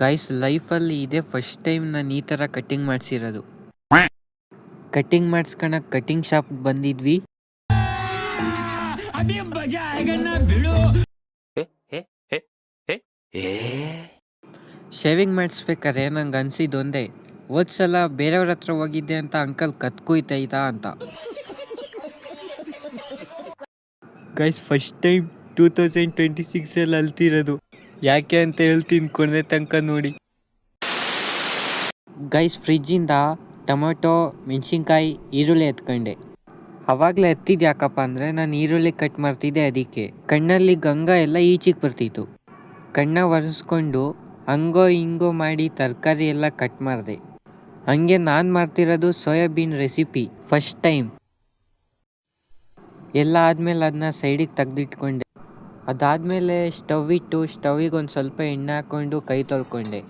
Guys ಲೈಫಲ್ಲಿ ಇದೇ first time ನಾನು ಈ ಥರ ಕಟ್ಟಿಂಗ್ ಮಾಡಿಸಿರೋದು. ಕಟ್ಟಿಂಗ್ ಮಾಡಿಸ್ಕೊಳಕ್ಕೆ ಕಟ್ಟಿಂಗ್ ಶಾಪ್ ಬಂದಿದ್ವಿ. ಶೇವಿಂಗ್ ಮಾಡಿಸ್ಬೇಕಾರೆ ನಂಗೆ ಅನ್ಸಿದ್ದು ಒಂದೇ, ಹೋದ್ಸಲ ಬೇರೆಯವ್ರ ಹತ್ರ ಹೋಗಿದ್ದೆ ಅಂತ ಅಂಕಲ್ ಕತ್ಕುಯ್ತೈತಾ ಅಂತ. Guys first time 2026 ಅಲ್ತಿರೋದು. ಯಾಕೆ ಅಂತ ಹೇಳ್ತೀನಿ, ಕೊನೆ ತನಕ ನೋಡಿ. ಗೈಸ್ ಫ್ರಿಜ್ಜಿಂದ ಟೊಮೊಟೊ, ಮೆಣಸಿನ್ಕಾಯಿ, ಈರುಳ್ಳಿ ಎತ್ಕೊಂಡೆ. ಅವಾಗಲೇ ಎತ್ತಿದ್ದು ಯಾಕಪ್ಪ ಅಂದರೆ ನಾನು ಈರುಳ್ಳಿ ಕಟ್ ಮಾಡ್ತಿದ್ದೆ. ಅದಕ್ಕೆ ಕಣ್ಣಲ್ಲಿ ಗಂಗ ಎಲ್ಲ ಈಚೆಗೆ ಬರ್ತಿತ್ತು. ಕಣ್ಣ ಒರೆಸ್ಕೊಂಡು ಹಂಗೋ ಹಿಂಗೋ ಮಾಡಿ ತರಕಾರಿ ಎಲ್ಲ ಕಟ್ ಮಾಡಿದೆ. ಹಂಗೆ ನಾನು ಮಾಡ್ತಿರೋದು ಸೋಯಾಬೀನ್ ರೆಸಿಪಿ ಫಸ್ಟ್ ಟೈಮ್. ಎಲ್ಲ ಆದಮೇಲೆ ಅದನ್ನ ಸೈಡಿಗೆ ತೆಗೆದಿಟ್ಕೊಂಡೆ. ಅದಾದಮೇಲೆ ಸ್ಟವ್ ಇಟ್ಟು ಸ್ಟವ್ವಿಗೆ ಒಂದು ಸ್ವಲ್ಪ ಎಣ್ಣೆ ಹಾಕ್ಕೊಂಡು ಕೈ ತೊಳ್ಕೊಂಡೆ.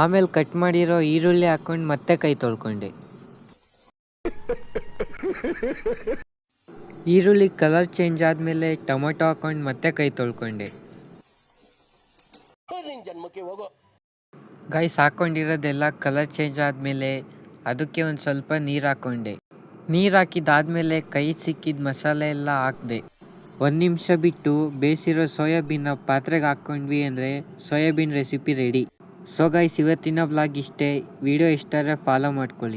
ಆಮೇಲೆ ಕಟ್ ಮಾಡಿರೋ ಈರುಳ್ಳಿ ಹಾಕ್ಕೊಂಡು ಮತ್ತೆ ಕೈ ತೊಳ್ಕೊಂಡೆ. ಈರುಳ್ಳಿ ಕಲರ್ ಚೇಂಜ್ ಆದಮೇಲೆ ಟೊಮೊಟೊ ಹಾಕ್ಕೊಂಡು ಮತ್ತೆ ಕೈ ತೊಳ್ಕೊಂಡೆ. ಗೈಸ್ ಹಾಕ್ಕೊಂಡಿರೋದೆಲ್ಲ ಕಲರ್ ಚೇಂಜ್ ಆದಮೇಲೆ ಅದಕ್ಕೆ ಒಂದು ಸ್ವಲ್ಪ ನೀರು ಹಾಕ್ಕೊಂಡೆ. ನೀರು ಹಾಕಿದ್ದಾದಮೇಲೆ ಕೈ ಸಿಕ್ಕಿದ ಮಸಾಲೆ ಎಲ್ಲ ಹಾಕಿದೆ. 1 ನಿಮಿಷ ಬಿಟ್ಟು ಬೇಯಿಸಿರೋ ಸೋಯಾಬೀನ ಪಾತ್ರೆಗೆ ಹಾಕ್ಕೊಂಡ್ವಿ ಅಂದರೆ soybean recipe ready. So guys ಇವತ್ತಿನ ವ್ಲಾಗ್ ಇಷ್ಟೇ. ವಿಡಿಯೋ ಇಷ್ಟ ಆದರೆ ಫಾಲೋ ಮಾಡ್ಕೊಳ್ಳಿ.